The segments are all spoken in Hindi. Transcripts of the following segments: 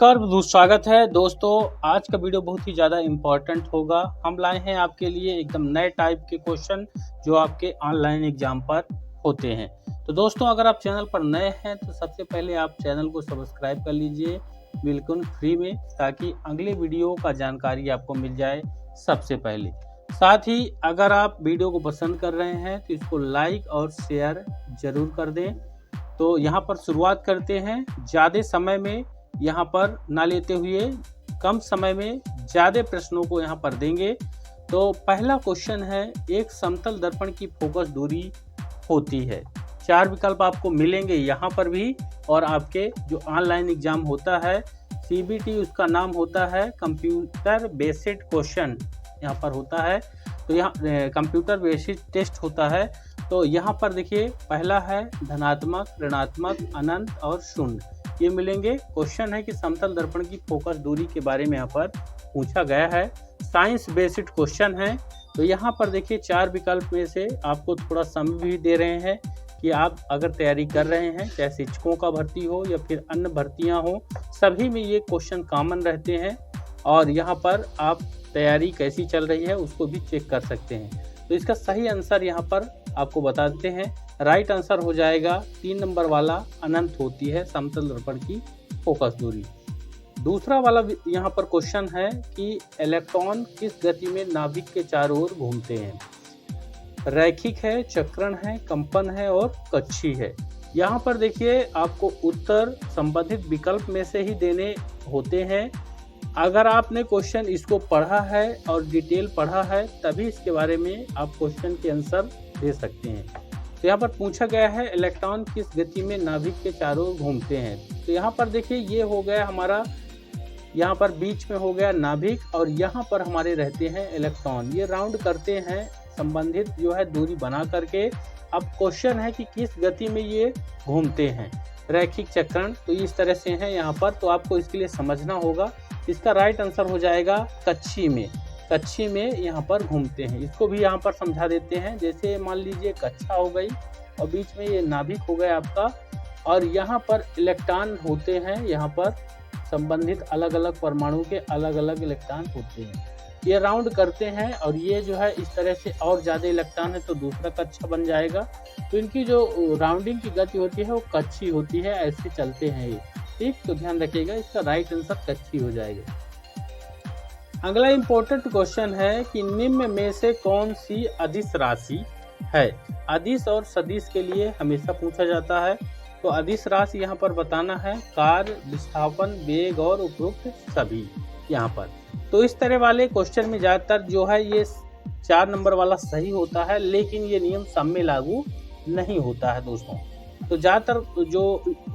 नमस्कार, स्वागत है दोस्तों। आज का वीडियो बहुत ही ज़्यादा इम्पोर्टेंट होगा। हम लाए हैं आपके लिए एकदम नए टाइप के क्वेश्चन जो आपके ऑनलाइन एग्जाम पर होते हैं। तो दोस्तों, अगर आप चैनल पर नए हैं तो सबसे पहले आप चैनल को सब्सक्राइब कर लीजिए बिल्कुल फ्री में, ताकि अगले वीडियो का जानकारी आपको मिल जाए सबसे पहले। साथ ही अगर आप वीडियो को पसंद कर रहे हैं तो इसको लाइक और शेयर ज़रूर कर दें। तो यहाँ पर शुरुआत करते हैं। ज़्यादा समय में यहाँ पर ना लेते हुए कम समय में ज़्यादा प्रश्नों को यहाँ पर देंगे। तो पहला क्वेश्चन है, एक समतल दर्पण की फोकस दूरी होती है। 4 विकल्प आपको मिलेंगे यहाँ पर भी। और आपके जो ऑनलाइन एग्जाम होता है CBT, उसका नाम होता है कंप्यूटर बेस्ड क्वेश्चन यहाँ पर होता है। तो यहाँ कंप्यूटर बेस्ड टेस्ट होता है। तो यहाँ पर देखिए, पहला है धनात्मक, ऋणात्मक, अनंत और शून्य, ये मिलेंगे। क्वेश्चन है कि समतल दर्पण की फोकस दूरी के बारे में यहाँ पर पूछा गया है। साइंस बेस्ड क्वेश्चन है। तो यहाँ पर देखिए, 4 विकल्प में से आपको थोड़ा समय भी दे रहे हैं कि आप अगर तैयारी कर रहे हैं, चाहे शिक्षकों का भर्ती हो या फिर अन्य भर्तियां हो, सभी में ये क्वेश्चन कॉमन रहते हैं। और यहाँ पर आप तैयारी कैसी चल रही है उसको भी चेक कर सकते हैं। तो इसका सही आंसर यहाँ पर आपको बताते हैं। राइट आंसर हो जाएगा 3 नंबर वाला, अनंत होती है समतल दर्पण की फोकस दूरी। दूसरा वाला यहाँ पर क्वेश्चन है कि इलेक्ट्रॉन किस गति में नाभिक के चारों ओर घूमते हैं। रैखिक है, चक्रण है, कंपन है और कक्षीय है। यहाँ पर देखिए, आपको उत्तर संबंधित विकल्प में से ही देने होते हैं। अगर आपने क्वेश्चन इसको पढ़ा है और डिटेल पढ़ा है, तभी इसके बारे में आप क्वेश्चन के आंसर दे सकते हैं। तो यहाँ पर पूछा गया है, इलेक्ट्रॉन किस गति में नाभिक के चारों ओर घूमते हैं। तो यहाँ पर देखिए, ये हो गया हमारा, यहाँ पर बीच में हो गया नाभिक और यहाँ पर हमारे रहते हैं इलेक्ट्रॉन। ये राउंड करते हैं संबंधित जो है दूरी बना करके। अब क्वेश्चन है कि किस गति में ये घूमते हैं। रैखिक, चक्रण, तो इस तरह से है यहाँ पर। तो आपको इसके लिए समझना होगा। इसका राइट आंसर हो जाएगा कक्षीय में। कक्षीय में यहाँ पर घूमते हैं। इसको भी यहाँ पर समझा देते हैं। जैसे मान लीजिए कक्षा हो गई और बीच में ये नाभिक हो गया आपका, और यहाँ पर इलेक्ट्रॉन होते हैं। यहाँ पर संबंधित अलग अलग परमाणु के अलग अलग इलेक्ट्रॉन होते हैं। ये राउंड करते हैं और ये जो है इस तरह से, और ज़्यादा इलेक्ट्रॉन है तो दूसरा कक्षा बन जाएगा। तो इनकी जो राउंडिंग की गति होती है वो कक्षीय होती है। ऐसे चलते हैं ये, ठीक। तो ध्यान रखिएगा, इसका राइट आंसर कक्षीय हो जाएगा। अगला इंपॉर्टेंट क्वेश्चन है कि निम्न में से कौन सी अदिश राशि है। अदिश और सदिश के लिए हमेशा पूछा जाता है। तो अदिश राशि यहाँ पर बताना है कार्य, विस्थापन, वेग और उपरोक्त सभी यहाँ पर। तो इस तरह वाले क्वेश्चन में ज़्यादातर जो है ये 4 नंबर वाला सही होता है, लेकिन ये नियम सब में लागू नहीं होता है दोस्तों। तो ज़्यादातर जो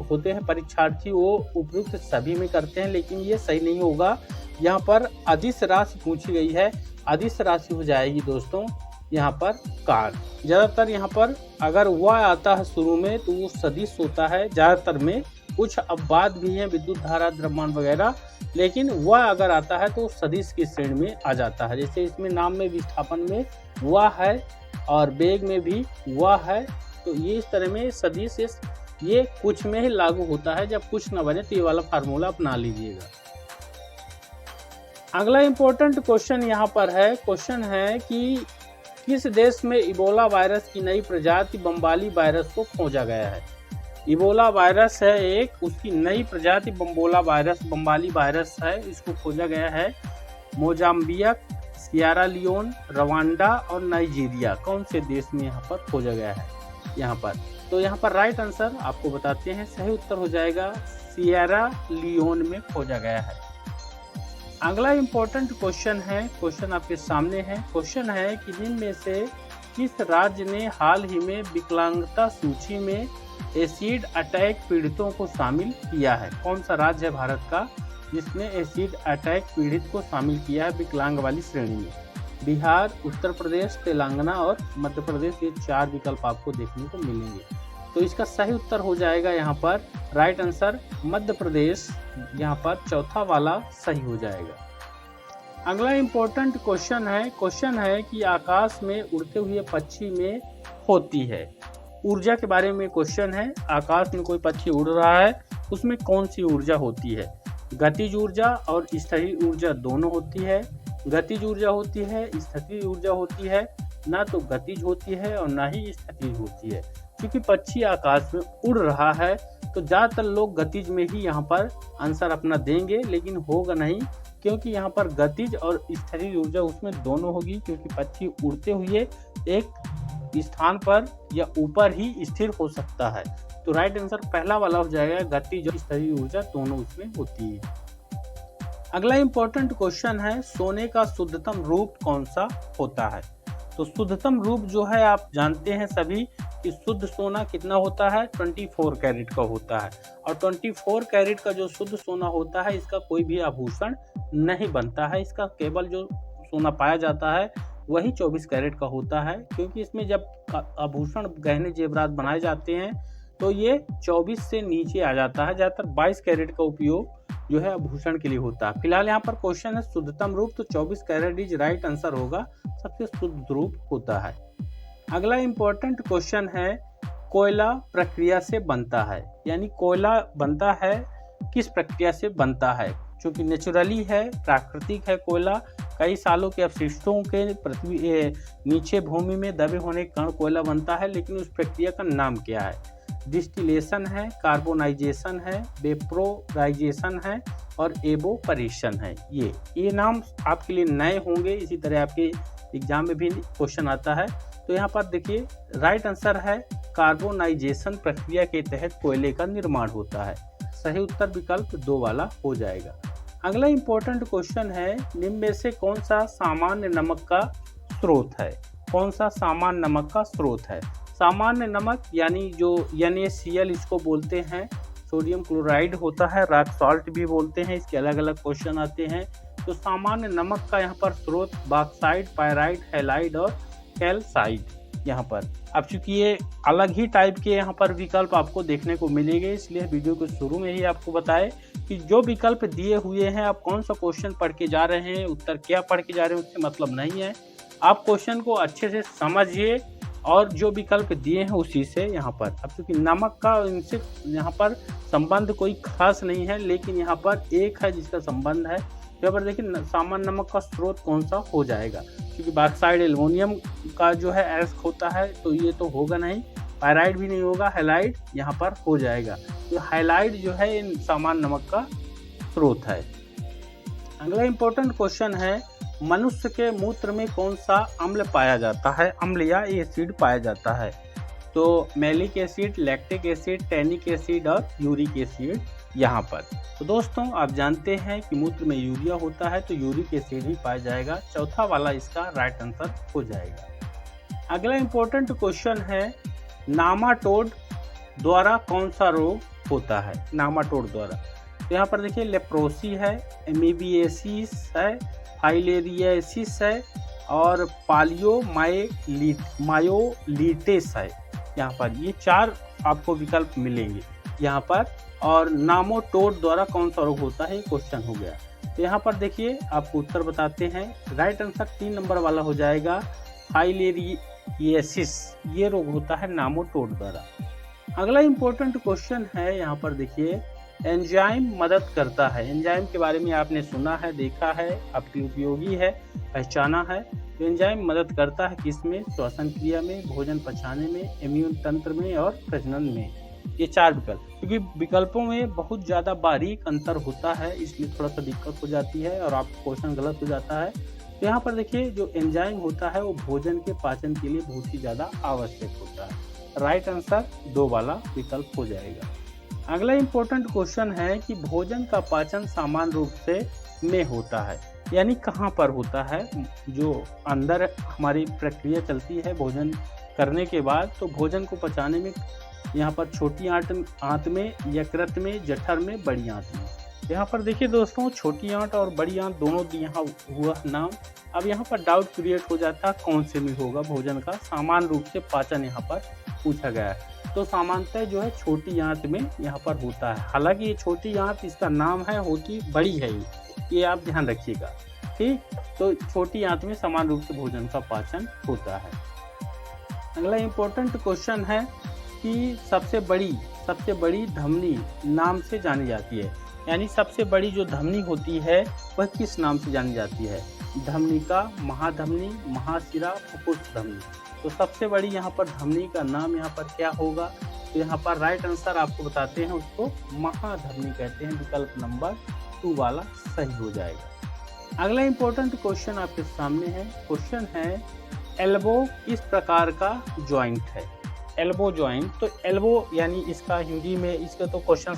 होते हैं परीक्षार्थी वो उपयुक्त सभी में करते हैं, लेकिन ये सही नहीं होगा। यहाँ पर अदिश राशि पूछी गई है। अदिश राशि हो जाएगी दोस्तों यहाँ पर कार। ज़्यादातर यहाँ पर अगर वह आता है शुरू में तो वो सदिश होता है ज़्यादातर में। कुछ अपवाद भी हैं, विद्युत धारा, द्रव्यमान वगैरह, लेकिन वह अगर आता है तो सदिश की श्रेणी में आ जाता है। जैसे इसमें नाम में, विस्थापन में वह है और वेग में भी वह है। तो ये इस तरह में सदिश ये कुछ में ही लागू होता है, जब कुछ न बने तो ये वाला फार्मूला अपना लीजिएगा। अगला इंपॉर्टेंट क्वेश्चन यहाँ पर है। क्वेश्चन है कि किस देश में इबोला वायरस की नई प्रजाति बम्बाली वायरस को खोजा गया है। इबोला वायरस है एक, उसकी नई प्रजाति बम्बाली वायरस है। इसको खोजा गया है मोजाम्बिक, सियरा लियोन, रवांडा और नाइजीरिया। कौन से देश में यहाँ पर खोजा गया है यहाँ पर। तो यहाँ पर राइट आंसर आपको बताते हैं। सही उत्तर हो जाएगा सियरा लियोन में खोजा गया है। अगला इंपॉर्टेंट क्वेश्चन है। क्वेश्चन आपके सामने है। क्वेश्चन है कि निम्न में से किस राज्य ने हाल ही में विकलांगता सूची में एसिड अटैक पीड़ितों को शामिल किया है। कौन सा राज्य है भारत का जिसने एसिड अटैक पीड़ित को शामिल किया है विकलांग वाली श्रेणी में। बिहार, उत्तर प्रदेश, तेलंगाना और मध्य प्रदेश, ये 4 विकल्प आपको देखने को मिलेंगे। तो इसका सही उत्तर हो जाएगा यहाँ पर राइट आंसर मध्य प्रदेश। यहाँ पर चौथा वाला सही हो जाएगा। अगला इंपॉर्टेंट क्वेश्चन है। क्वेश्चन है कि आकाश में उड़ते हुए पक्षी में होती है। ऊर्जा के बारे में क्वेश्चन है। आकाश में कोई पक्षी उड़ रहा है, उसमें कौन सी ऊर्जा होती है। गतिज ऊर्जा और स्थैतिक ऊर्जा दोनों होती है। गतिज ऊर्जा होती है, स्थैतिक ऊर्जा होती है, ना तो गतिज होती है और ना ही स्थैतिक होती है। क्योंकि पक्षी आकाश में उड़ रहा है तो ज़्यादातर लोग गतिज में ही यहाँ पर आंसर अपना देंगे, लेकिन होगा नहीं, क्योंकि यहाँ पर गतिज और स्थैतिक ऊर्जा उसमें दोनों होगी, क्योंकि पक्षी उड़ते हुए एक स्थान पर या ऊपर ही स्थिर हो सकता है। तो राइट आंसर पहला वाला हो जाएगा, गतिज और स्थैतिक ऊर्जा दोनों उसमें होती है। अगला इंपॉर्टेंट क्वेश्चन है, सोने का शुद्धतम रूप कौन सा होता है? तो शुद्धतम रूप जो है आप जानते हैं सभी कि शुद्ध सोना कितना होता है, 24 कैरेट का होता है। और 24 कैरेट का जो शुद्ध सोना होता है इसका कोई भी आभूषण नहीं बनता है। इसका केवल जो सोना पाया जाता है वही 24 कैरेट का होता है, क्योंकि इसमें जब आभूषण गहने जेवरात बनाए जाते हैं तो ये 24 से नीचे आ जाता है। ज़्यादातर 22 कैरेट का उपयोग जो है आभूषण के लिए होता है। फिलहाल यहाँ पर क्वेश्चन है शुद्धतम रूप, तो 24 कैरेट इज राइट आंसर होगा, सबसे शुद्ध रूप होता है। अगला इंपॉर्टेंट क्वेश्चन है, कोयला प्रक्रिया से बनता है, यानी कोयला बनता है किस प्रक्रिया से बनता है? क्योंकि नेचुरली है, प्राकृतिक है कोयला, कई सालों के अपशिष्टों के पृथ्वी नीचे भूमि में दबे होने के कारण कोयला बनता है, लेकिन उस प्रक्रिया का नाम क्या है? डिस्टिलेशन है, कार्बोनाइजेशन है, वेपोराइजेशन है और एवोपरेशन है। ये नाम आपके लिए नए होंगे, इसी तरह आपके एग्जाम में भी क्वेश्चन आता है। तो यहाँ पर देखिए राइट आंसर है, कार्बोनाइजेशन प्रक्रिया के तहत कोयले का निर्माण होता है। सही उत्तर विकल्प 2 वाला हो जाएगा। अगला इंपॉर्टेंट क्वेश्चन है, निम्न में से कौन सा सामान्य नमक का स्रोत है? कौन सा सामान्य नमक का स्रोत है? सामान्य नमक यानी जो NaCl इसको बोलते हैं, सोडियम क्लोराइड होता है, रॉक सॉल्ट भी बोलते हैं, इसके अलग अलग क्वेश्चन आते हैं। तो सामान्य नमक का यहाँ पर स्रोत बॉक्साइट, पायराइट, हैलाइड और कैल्साइट यहाँ पर। अब चूंकि ये अलग ही टाइप के यहाँ पर विकल्प आपको देखने को मिलेंगे, इसलिए वीडियो के शुरू में ही आपको बताए कि जो विकल्प दिए हुए हैं आप कौन सा क्वेश्चन पढ़ के जा रहे हैं, उत्तर क्या पढ़ के जा रहे हैं उससे मतलब नहीं है। आप क्वेश्चन को अच्छे से समझिए और जो विकल्प दिए हैं उसी से यहाँ पर। अब चूंकि नमक का इनसे यहाँ पर संबंध कोई खास नहीं है, लेकिन यहाँ पर एक है जिसका संबंध है। यहाँ पर देखिए सामान्य नमक का स्रोत कौन सा हो जाएगा, क्योंकि बॉक्साइड एल्युमिनियम का जो है एल्स होता है, तो ये तो होगा नहीं, पायराइड भी नहीं होगा, हैलाइड यहाँ पर हो जाएगा। तो हैलाइड जो है इन सामान्य नमक का स्रोत है। अगला इंपॉर्टेंट क्वेश्चन है, मनुष्य के मूत्र में कौन सा अम्ल पाया जाता है, अम्ल या एसिड पाया जाता है? तो malic acid, lactic acid, tannic acid और यूरिक एसिड यहाँ पर। तो दोस्तों आप जानते हैं कि मूत्र में यूरिया होता है, तो यूरिक एसिड ही पाया जाएगा, चौथा वाला इसका राइट आंसर हो जाएगा। अगला इंपॉर्टेंट क्वेश्चन है, नामाटोड द्वारा कौन सा रोग होता है? नामाटोड द्वारा तो यहाँ पर देखिए लेप्रोसी है, एमीबिएसिस है, फाइलेरियासिस है और मायोलिटिस है। यहाँ पर ये 4 आपको विकल्प मिलेंगे यहाँ पर। और नामाटोड द्वारा कौन सा रोग होता है, क्वेश्चन हो गया। तो यहाँ पर देखिए आपको उत्तर बताते हैं, राइट आंसर 3 नंबर वाला हो जाएगा, फाइलेरियासिस ये रोग होता है नामाटोड द्वारा। अगला इंपॉर्टेंट क्वेश्चन है, यहाँ पर देखिए एंजाइम मदद करता है। एंजाइम के बारे में आपने सुना है, देखा है, आपकी उपयोगी है, पहचाना है। तो एंजाइम मदद करता है किसमें? श्वसन क्रिया में, भोजन पचाने में, इम्यून तंत्र में और प्रजनन में। ये 4 विकल्प, क्योंकि विकल्पों में बहुत ज़्यादा बारीक अंतर होता है, इसलिए थोड़ा सा दिक्कत हो जाती है और आपका क्वेश्चन गलत हो जाता है। तो यहाँ पर देखिए जो एंजाइम होता है वो भोजन के पाचन के लिए बहुत ही ज़्यादा आवश्यक होता है। राइट आंसर 2 वाला विकल्प हो जाएगा। अगला इंपॉर्टेंट क्वेश्चन है कि भोजन का पाचन सामान्य रूप से में होता है, यानी कहाँ पर होता है? जो अंदर हमारी प्रक्रिया चलती है भोजन करने के बाद, तो भोजन को पचाने में यहाँ पर छोटी आंत में, यकृत में, जठर में, बड़ी आंत में। यहाँ पर देखिए दोस्तों छोटी आंत और बड़ी आंत दोनों यहाँ हुआ नाम। अब यहाँ पर डाउट क्रिएट हो जाता है कौन से में होगा भोजन का सामान्य रूप से पाचन, यहाँ पर पूछा गया है। तो सामान्यतः जो है छोटी आंत में यहाँ पर होता है। हालांकि ये छोटी आंत इसका नाम है, होती बड़ी है, ये आप ध्यान रखिएगा, ठीक। तो छोटी आंत में समान रूप से भोजन का पाचन होता है। अगला इम्पोर्टेंट क्वेश्चन है कि सबसे बड़ी धमनी नाम से जानी जाती है। यानी सबसे बड़ी जो धमनी होती है वह किस नाम से जानी जाती है? धमनिका, महाधमनी, महाशिरा, फुफ्फुस धमनी। तो सबसे बड़ी यहाँ पर धमनी का नाम यहाँ पर क्या होगा? तो यहाँ पर राइट आंसर आपको बताते हैं, उसको महाधमनी कहते हैं। विकल्प नंबर 2 वाला सही हो जाएगा। अगला इंपॉर्टेंट क्वेश्चन आपके सामने है। क्वेश्चन है एल्बो किस प्रकार का जॉइंट है? एल्बो जॉइंट, तो एल्बो यानी इसका हिंदी में इसका तो क्वेश्चन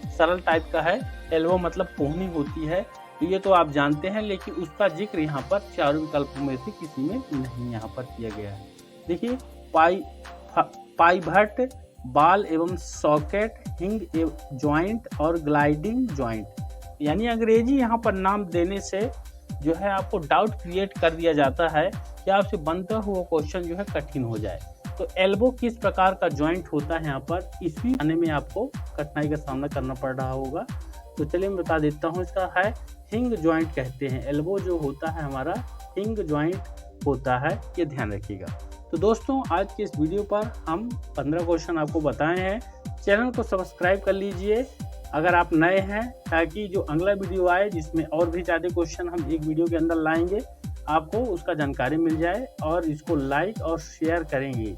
सरल टाइप का है। एल्बो मतलब कोहनी होती है, तो ये तो आप जानते हैं, लेकिन उसका जिक्र यहाँ पर चारों विकल्पों में से किसी में नहीं यहाँ पर किया गया है। देखिए, पाइवट, बाल एवं सॉकेट, हिंग जॉइंट और ग्लाइडिंग जॉइंट। यानी अंग्रेजी यहाँ पर नाम देने से जो है आपको डाउट क्रिएट कर दिया जाता है कि आपसे बनता हुआ क्वेश्चन जो है कठिन हो जाए। तो एल्बो किस प्रकार का जॉइंट होता है, यहाँ पर इसी आने में आपको कठिनाई का सामना करना पड़ रहा होगा। तो चलिए मैं बता देता हूँ, इसका है हिंग जॉइंट कहते हैं। एल्बो जो होता है हमारा हिंग जॉइंट होता है, ये ध्यान रखिएगा। तो दोस्तों, आज के इस वीडियो पर हम 15 क्वेश्चन आपको बताए हैं। चैनल को सब्सक्राइब कर लीजिए अगर आप नए हैं, ताकि जो अगला वीडियो आए जिसमें और भी ज़्यादा क्वेश्चन हम एक वीडियो के अंदर लाएंगे, आपको उसका जानकारी मिल जाए। और इसको लाइक और शेयर करेंगे।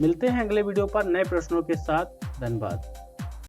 मिलते हैं अगले वीडियो पर नए प्रश्नों के साथ। धन्यवाद।